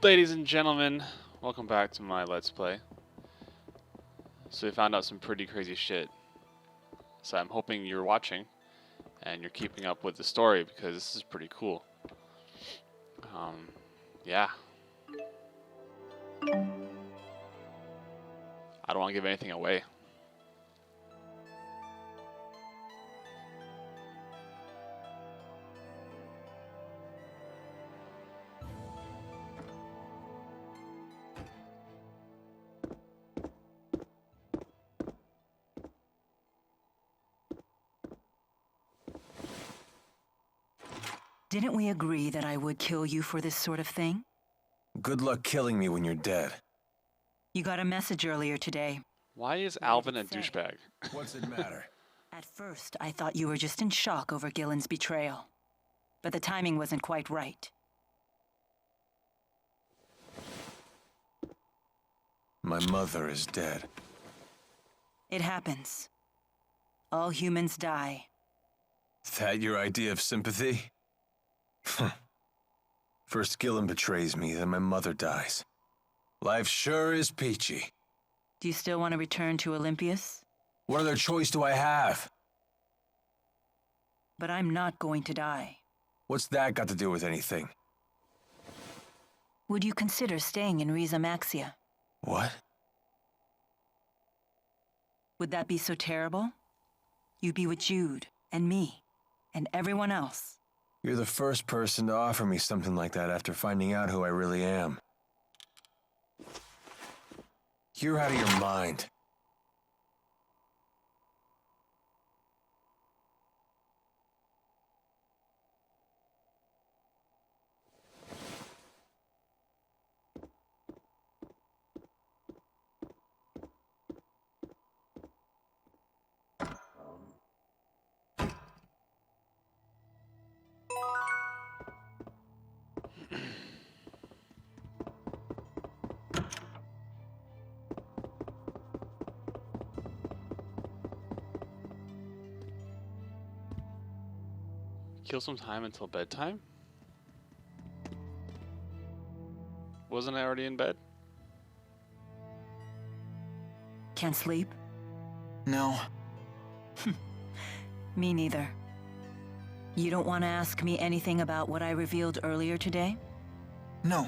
Ladies and gentlemen, welcome back to my Let's Play. So we found out some pretty crazy shit. So I'm hoping you're watching and you're keeping up with the story because this is pretty cool. Yeah. I don't want to give anything away. Didn't we agree that I would kill you for this sort of thing? Good luck killing me when you're dead. You got a message earlier today. Why is What did Alvin it a say? douchebag? What's it matter? At first, I thought you were just in shock over Gillen's betrayal. But the timing wasn't quite right. My mother is dead. It happens. All humans die. Is that your idea of sympathy? First Gillen betrays me, then my mother dies. Life sure is peachy. Do you still want to return to Olympius? What other choice do I have? But I'm not going to die. What's that got to do with anything? Would you consider staying in Riza Maxia? What? Would that be so terrible? You'd be with Jude, and me, and everyone else. You're the first person to offer me something like that after finding out who I really am. You're out of your mind. Kill some time until bedtime? Wasn't I already in bed? Can't sleep? No. Me neither. You don't want to ask me anything about what I revealed earlier today? No,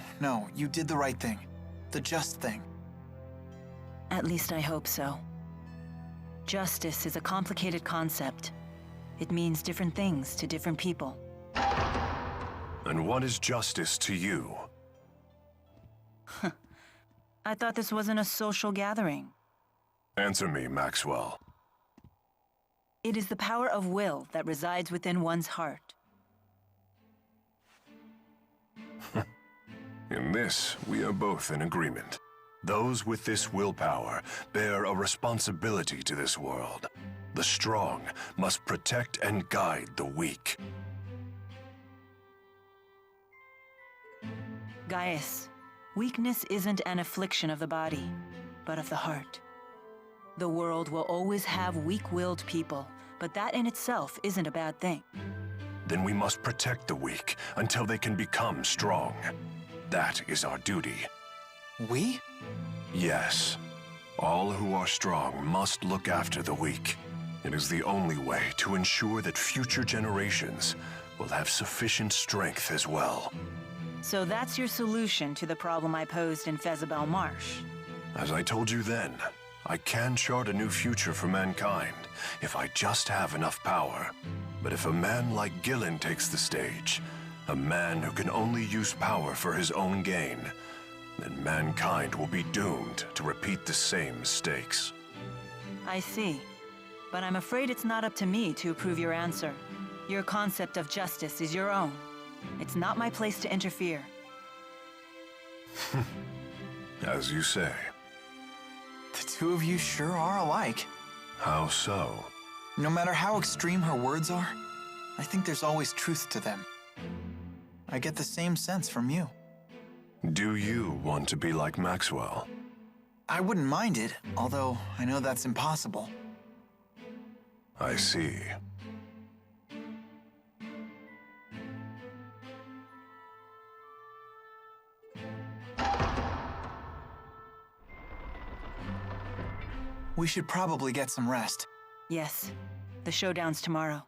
you did the right thing. The just thing. At least I hope so. Justice is a complicated concept. It means different things to different people. And what is justice to you? I thought this wasn't a social gathering. Answer me, Maxwell. It is the power of will that resides within one's heart. In this, we are both in agreement. Those with this willpower bear a responsibility to this world. The strong must protect and guide the weak. Gaius, weakness isn't an affliction of the body, but of the heart. The world will always have weak-willed people, but that in itself isn't a bad thing. Then we must protect the weak until they can become strong. That is our duty. We? Yes. All who are strong must look after the weak. It is the only way to ensure that future generations will have sufficient strength as well. So that's your solution to the problem I posed in Fezabel Marsh. As I told you then, I can chart a new future for mankind if I just have enough power. But if a man like Gillen takes the stage, a man who can only use power for his own gain, then mankind will be doomed to repeat the same mistakes. I see. But I'm afraid it's not up to me to approve your answer. Your concept of justice is your own. It's not my place to interfere. As you say. The two of you sure are alike. How so? No matter how extreme her words are, I think there's always truth to them. I get the same sense from you. Do you want to be like Maxwell? I wouldn't mind it, although I know that's impossible. I see. We should probably get some rest. Yes. The showdown's tomorrow.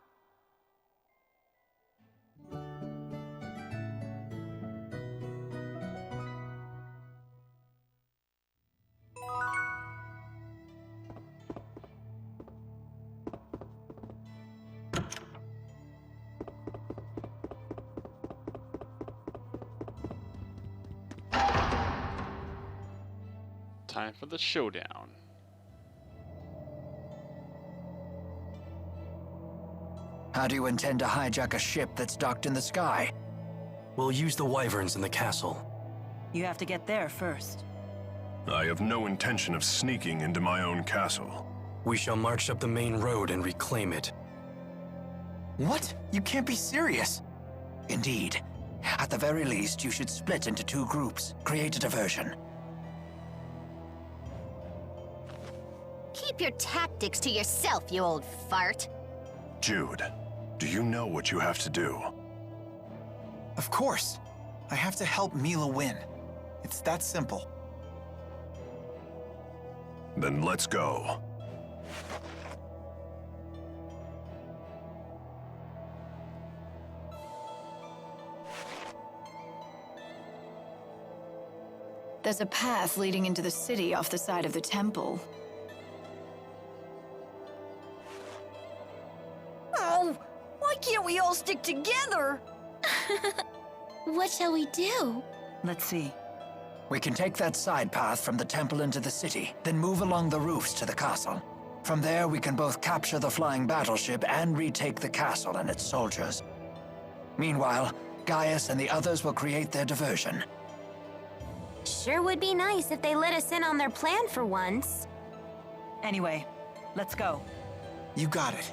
Time for the showdown. How do you intend to hijack a ship that's docked in the sky? We'll use the wyverns in the castle. You have to get there first. I have no intention of sneaking into my own castle. We shall march up the main road and reclaim it. What? You can't be serious. Indeed. At the very least, you should split into 2 groups. Create a diversion. Keep your tactics to yourself, you old fart. Jude, do you know what you have to do? Of course. I have to help Milla win. It's that simple. Then let's go. There's a path leading into the city off the side of the temple. Oh, why can't we all stick together? What shall we do? Let's see. We can take that side path from the temple into the city, then move along the roofs to the castle. From there, we can both capture the flying battleship and retake the castle and its soldiers. Meanwhile, Gaius and the others will create their diversion. Sure would be nice if they let us in on their plan for once. Anyway, let's go. You got it.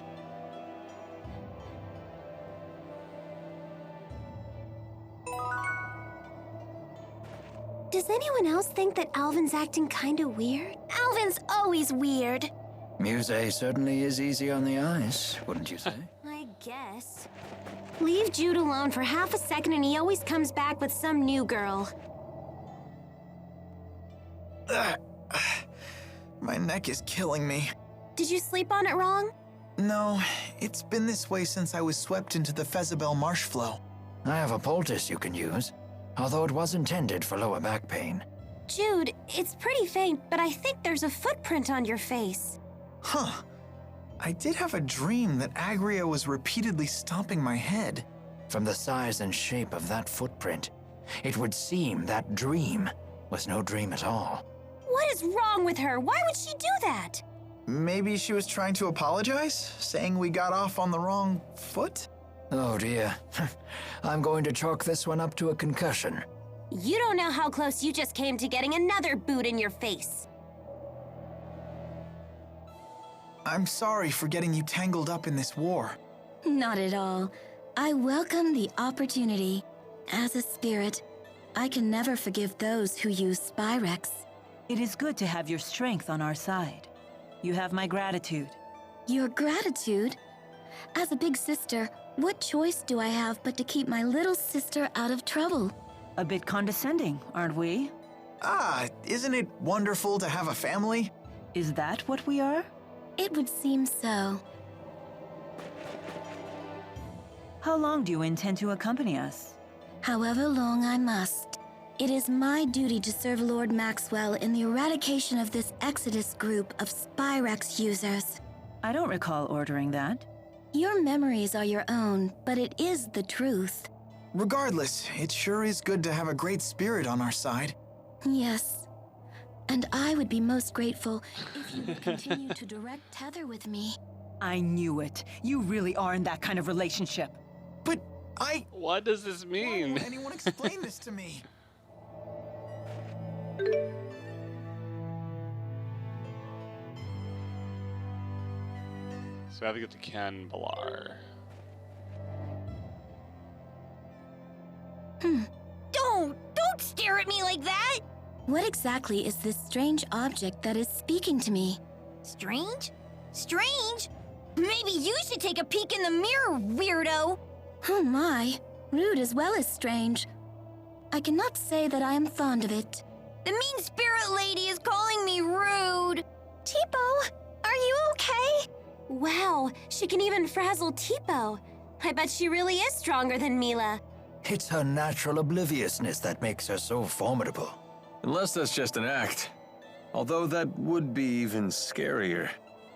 Does anyone else think that Alvin's acting kinda weird? Alvin's always weird. Muse certainly is easy on the eyes, wouldn't you say? I guess. Leave Jude alone for half a second and he always comes back with some new girl. My neck is killing me. Did you sleep on it wrong? No, it's been this way since I was swept into the Fezabel marsh flow. I have a poultice you can use, although it was intended for lower back pain. Jude, it's pretty faint, but I think there's a footprint on your face. Huh. I did have a dream that Agria was repeatedly stomping my head. From the size and shape of that footprint, it would seem that dream was no dream at all. What is wrong with her? Why would she do that? Maybe she was trying to apologize, saying we got off on the wrong foot? Oh dear. I'm going to chalk this one up to a concussion. You don't know how close you just came to getting another boot in your face. I'm sorry for getting you tangled up in this war. Not at all. I welcome the opportunity. As a spirit, I can never forgive those who use Spyrex. It is good to have your strength on our side. You have my gratitude. Your gratitude? As a big sister, what choice do I have but to keep my little sister out of trouble? A bit condescending, aren't we? Ah, isn't it wonderful to have a family? Is that what we are? It would seem so. How long do you intend to accompany us? However long I must. It is my duty to serve Lord Maxwell in the eradication of this Exodus group of Spyrex users. I don't recall ordering that. Your memories are your own, but it is the truth. Regardless, it sure is good to have a great spirit on our side. Yes. And I would be most grateful if you would continue to direct Tether with me. I knew it. You really are in that kind of relationship. But What does this why mean? won't anyone explain this to me? So I have to get to Ken Balar. Don't stare at me like that! What exactly is this strange object that is speaking to me? Strange? Strange? Maybe you should take a peek in the mirror, weirdo! Oh my, rude as well as strange. I cannot say that I am fond of it. The mean spirit lady is calling me rude! Tipo, are you okay? Wow, she can even frazzle Tipo. I bet she really is stronger than Milla. It's her natural obliviousness that makes her so formidable. Unless that's just an act. Although that would be even scarier.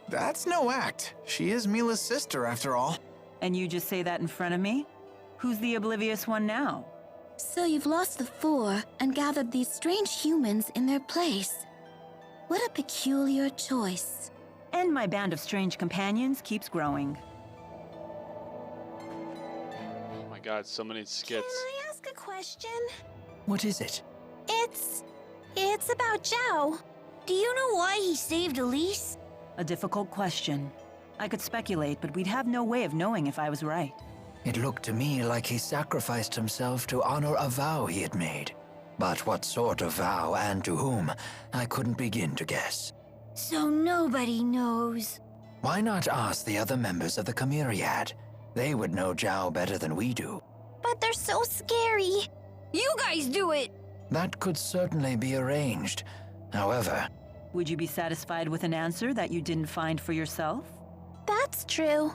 That's no act. She is Milla's sister, after all. And you just say that in front of me? Who's the oblivious one now? So you've lost the four and gathered these strange humans in their place. What a peculiar choice. And my band of strange companions keeps growing. Oh my god, so many skits. Can I ask a question? What is it? It's about Zhao. Do you know why he saved Elise? A difficult question. I could speculate, but we'd have no way of knowing if I was right. It looked to me like he sacrificed himself to honor a vow he had made. But what sort of vow and to whom, I couldn't begin to guess. So nobody knows. Why not ask the other members of the Camaraderie? They would know Zhao better than we do. But they're so scary. You guys do it! That could certainly be arranged. However, Would you be satisfied with an answer that you didn't find for yourself? That's true.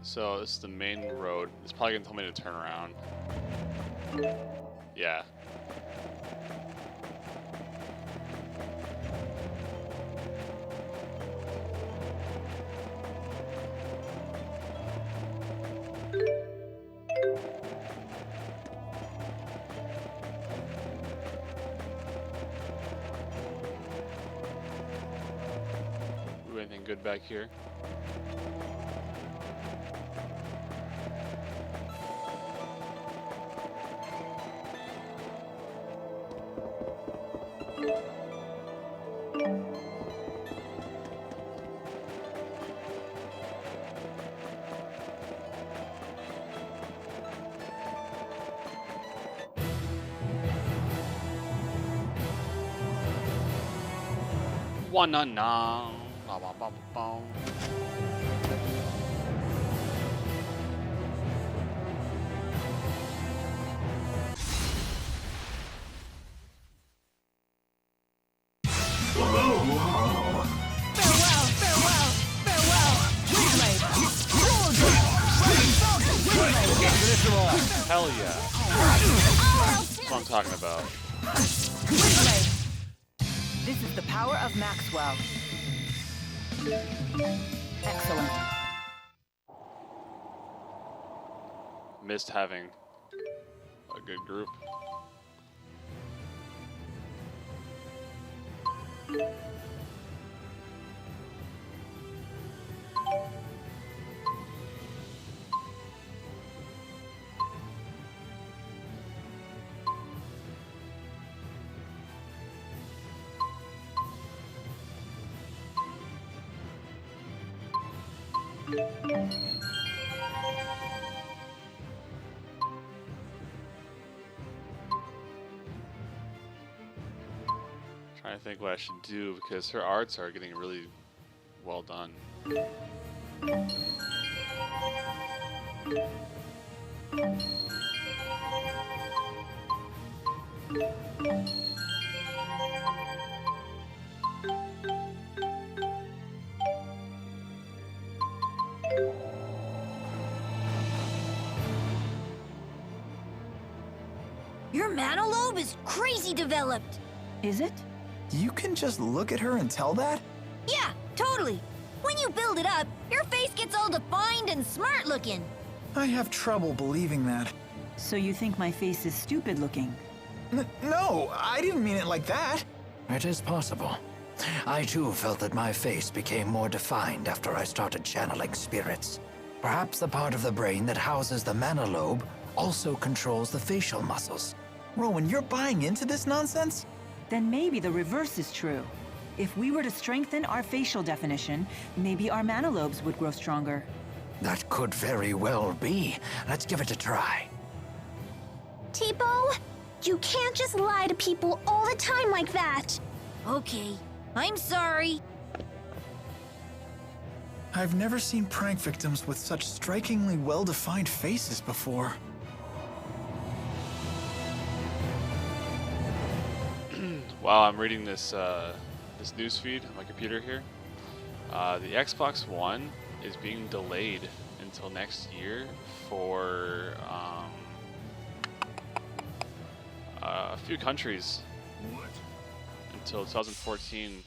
So this is the main road. It's probably gonna tell me to turn around. Yeah. Ooh, anything good back here? One-na-na. Ba-ba-ba-ba-bum. Hell yeah. That's what I'm talking about. This is the power of Maxwell. Excellent. Missed having a good group. Trying to think what I should do because her arts are getting really well done. Your mana lobe is crazy developed. Is it? You can just look at her and tell that? Yeah, totally. When you build it up, your face gets all defined and smart looking. I have trouble believing that. So you think my face is stupid looking? No, I didn't mean it like that. it is possible. I too felt that my face became more defined after I started channeling spirits. Perhaps the part of the brain that houses the mana lobe also controls the facial muscles. Rowan, you're buying into this nonsense? Then maybe the reverse is true. If we were to strengthen our facial definition, maybe our mana lobes would grow stronger. That could very well be. Let's give it a try. Tipo, you can't just lie to people all the time like that. Okay, I'm sorry. I've never seen prank victims with such strikingly well-defined faces before. While I'm reading this this news feed on my computer here, the Xbox One is being delayed until next year for a few countries until 2014,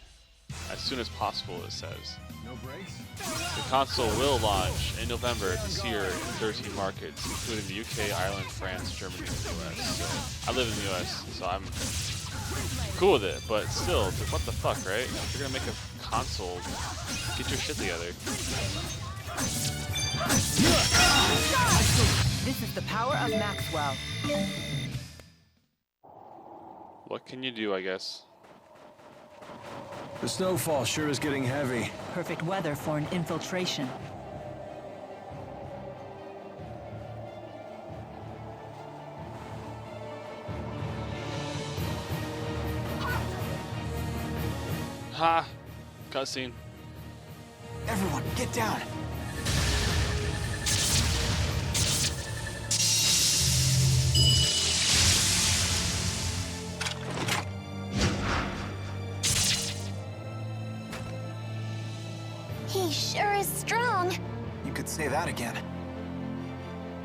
as soon as possible, it says. No breaks? The console will launch in November this year in 13 markets, including the UK, Ireland, France, Germany, and the US. So I live in the US, so I'm cool with it, but still, what the fuck, right? If you're gonna make a console, get your shit together. This is the power of Maxwell. What can you do, I guess? The snowfall sure is getting heavy. Perfect weather for an infiltration. Ha! Cutscene. Everyone, get down! He sure is strong. You could say that again.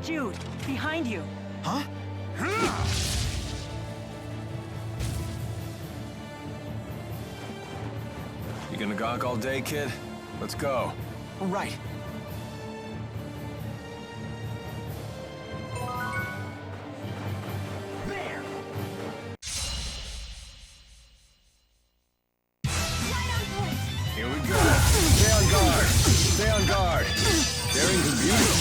Jude, behind you. Huh? You gonna gawk all day, kid? Let's go. Right. Here we go. Stay on guard. Stay on guard. Daring's a beauty.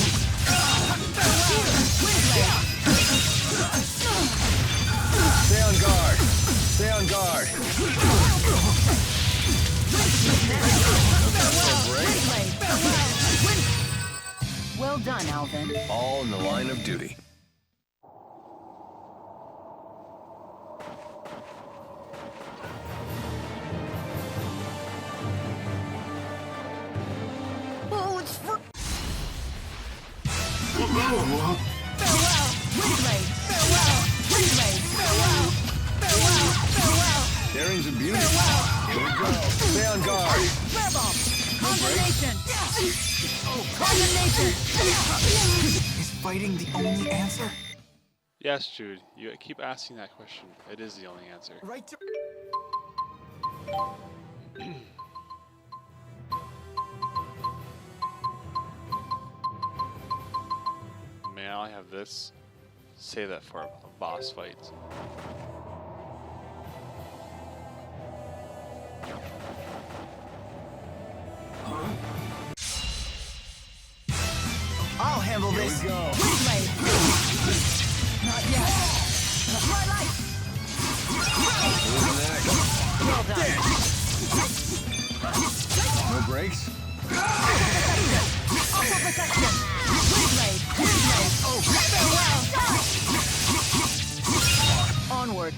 Stay on guard. Stay on guard. Well done, Alvin. All in the line of duty. Oh, it's for... Daring's a beauty. Here we go. Stay on guard. Condemnation! Condemnation! Is fighting the only answer? Yes, Jude. You keep asking that question. It is the only answer. Right to... May I have this? Say that for a boss fight. I'll handle this. Here we go. Not yet. My life! Who's next? Well done. No breaks? Auto protection! Blade! Blade! Oh, farewell! Onward.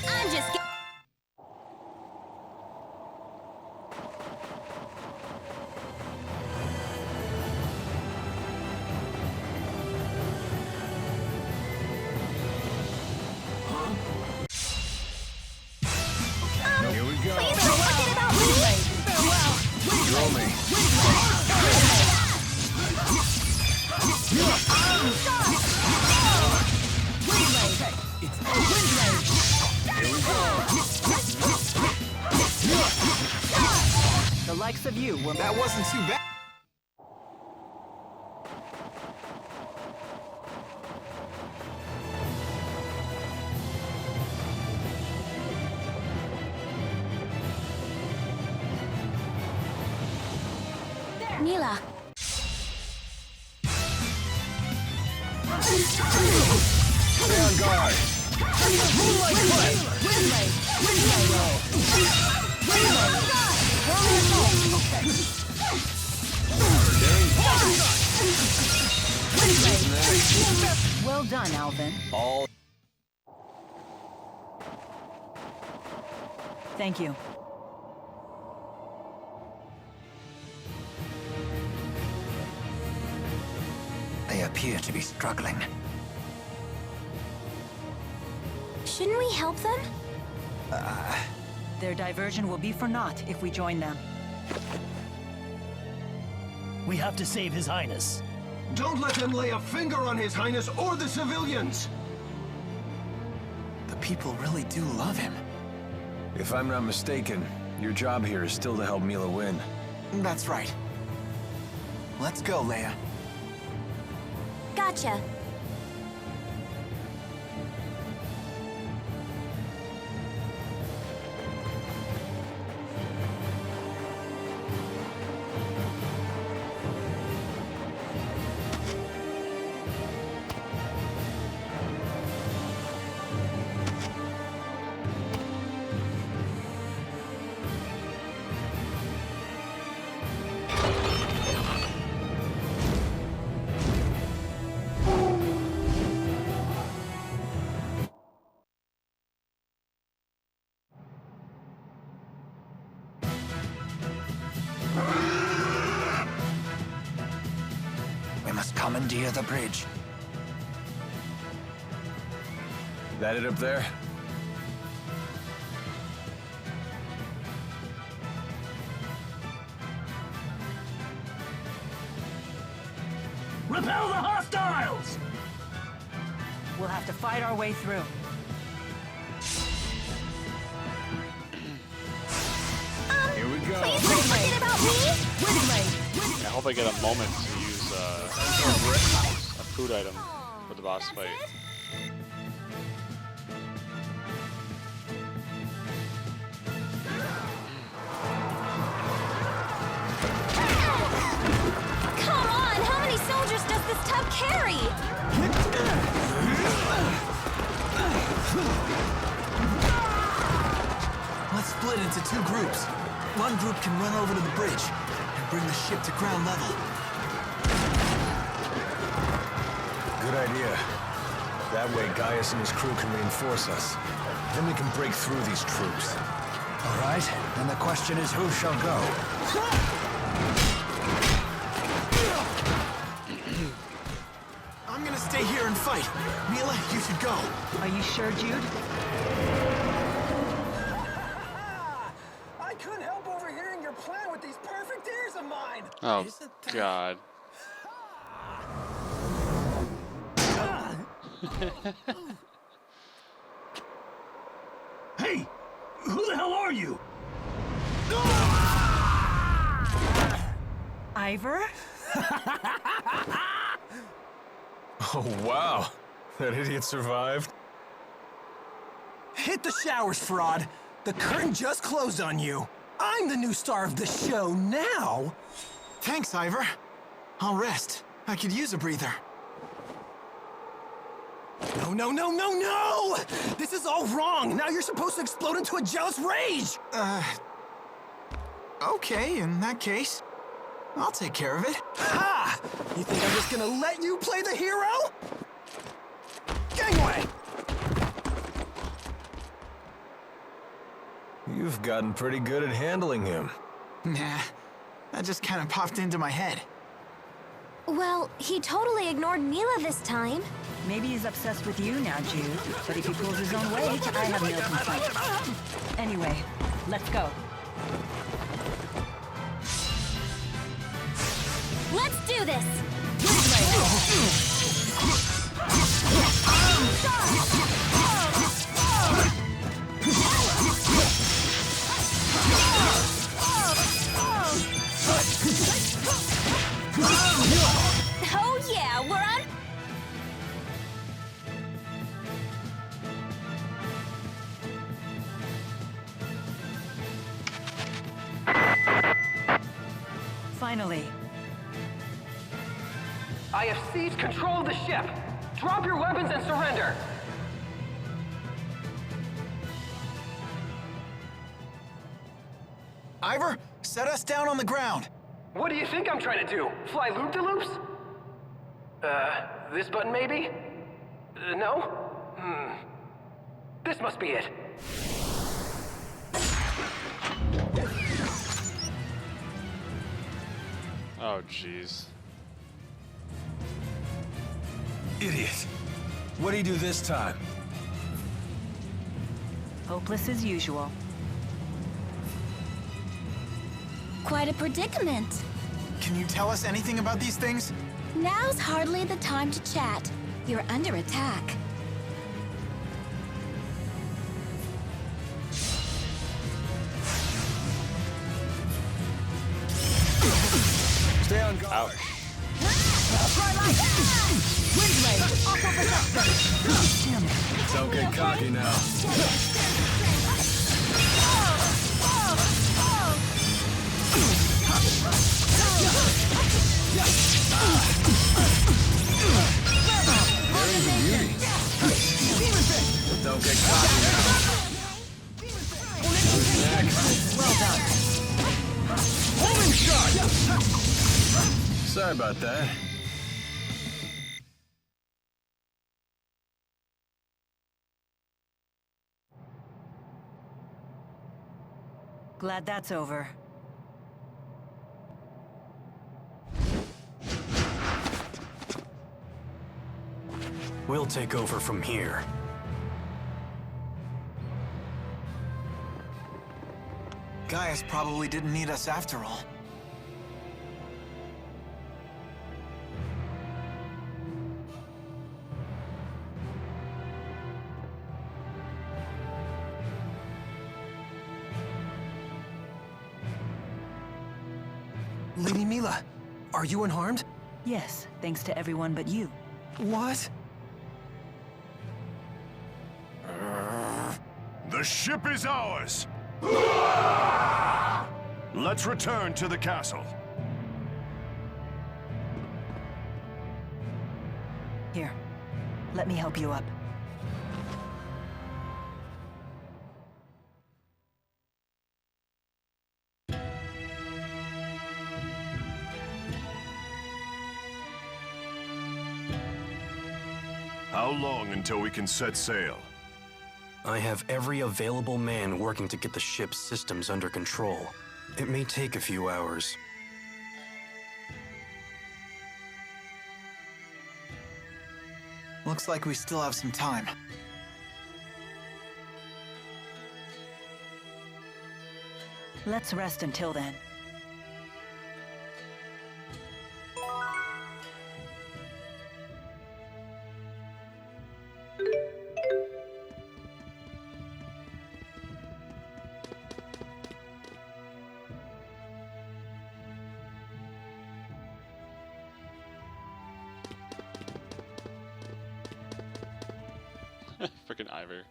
I'm just Here we go. Please don't forget about me! Throw me. Here we go. The likes of you were... That wasn't too bad. Milla. Stay on guard. Well done, Alvin. All. Thank you. appear to be struggling. Shouldn't we help them? Their diversion will be for naught if we join them. We have to save His Highness. Don't let him lay a finger on His Highness or the civilians! The people really do love him. If I'm not mistaken, your job here is still to help Milla win. That's right. Let's go, Leia. Gotcha. We must commandeer the bridge. That it up there? Repel the hostiles! We'll have to fight our way through. Here we go. Please don't forget about me! I hope I get a moment to use a food item for the boss fight. Come on! How many soldiers does this tub carry? Let's split into two groups. One group can run over to the bridge and bring the ship to ground level. Good idea. That way Gaius and his crew can reinforce us. Then we can break through these troops. All right, then the question is who shall go? I'm gonna stay here and fight. Milla, you should go. Are you sure, Jude? I couldn't help overhearing your plan with these perfect ears of mine! Oh, God. Hey! Who the hell are you? Ivor? Oh, wow. That idiot survived. Hit the showers, fraud! The curtain just closed on you! I'm the new star of the show now! Thanks, Ivor. I'll rest. I could use a breather. No, no, no, no, no! This is all wrong! Now you're supposed to explode into a jealous rage! Okay, in that case, I'll take care of it. Ha! You think I'm just gonna let you play the hero? Gangway! You've gotten pretty good at handling him. Nah, that just kind of popped into my head. Well, he totally ignored Milla this time. Maybe he's obsessed with you now, Jude. But if he pulls his own weight, I have no complaints. Anyway, let's go. Let's do this! Oh yeah, we're on... Finally. I have seized control of the ship! Drop your weapons and surrender! Ivor, set us down on the ground. What do you think I'm trying to do? Fly loop-de-loops? This button maybe? No? This must be it. Oh, jeez. Idiot. What'd he do this time? Hopeless as usual. Quite a predicament. Can you tell us anything about these things? Now's hardly the time to chat. You're under attack. Stay on guard. Don't get cocky now. There's a beauty. Don't get cocky now. Who's next? Well done. Holding shot! Sorry about that. Glad that's over. We'll take over from here. Gaius probably didn't need us after all. Lady Milla, are you unharmed? Yes, thanks to everyone but you. What? The ship is ours! Let's return to the castle. Here, let me help you up. How long until we can set sail? I have every available man working to get the ship's systems under control. It may take a few hours. Looks like we still have some time. Let's rest until then. Freaking Ivor.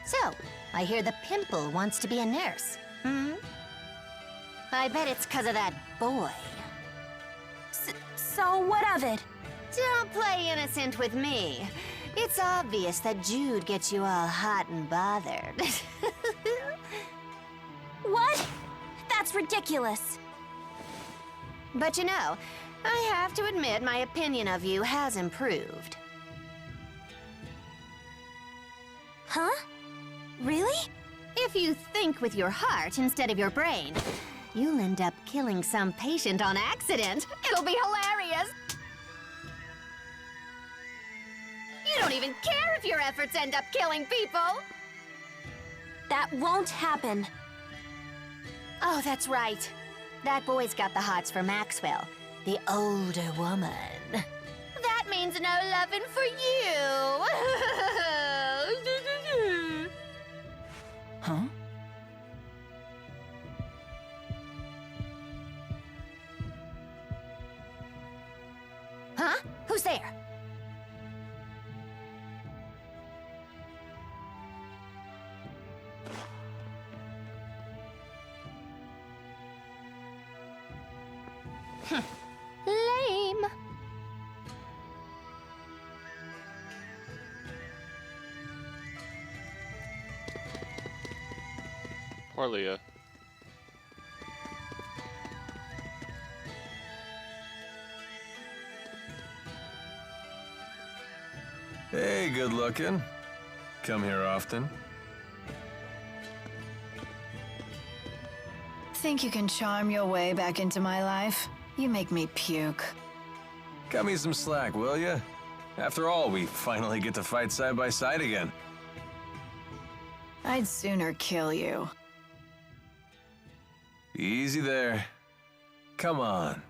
So, I hear the pimple wants to be a nurse. Hmm? I bet it's 'cause of that boy. So what of it? Don't play innocent with me. It's obvious that Jude gets you all hot and bothered. What? That's ridiculous. But you know, I have to admit my opinion of you has improved. Huh? Really? If you think with your heart instead of your brain, you'll end up killing some patient on accident. It'll be hilarious. You don't even care if your efforts end up killing people. That won't happen. Oh, that's right. That boy's got the hots for Maxwell, the older woman. That means no loving for you. Huh? Huh? Who's there? Lame. Poor Leah. good looking. Come here often. Think you can charm your way back into my life? You make me puke. Cut me some slack, will ya? After all, we finally get to fight side by side again. I'd sooner kill you. Easy there. Come on.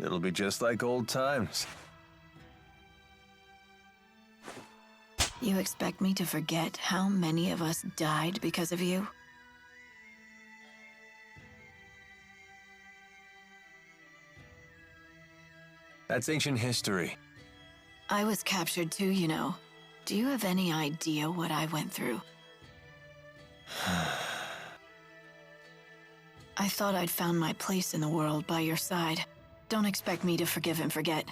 It'll be just like old times. You expect me to forget how many of us died because of you? That's ancient history. I was captured too, you know. Do you have any idea what I went through? I thought I'd found my place in the world by your side. Don't expect me to forgive and forget.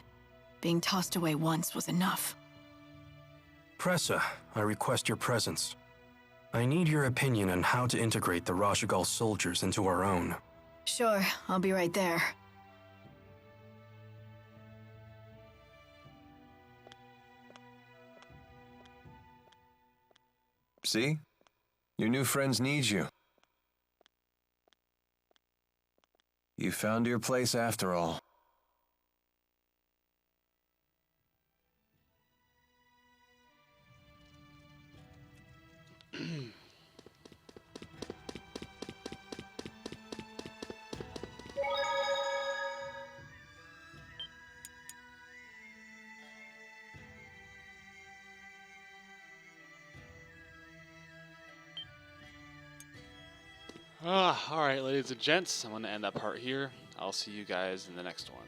Being tossed away once was enough. Pressa, I request your presence. I need your opinion on how to integrate the Rashugal soldiers into our own. Sure, I'll be right there. See? Your new friends need you. You found your place after all. Alright, ladies and gents, I'm going to end that part here. I'll see you guys in the next one.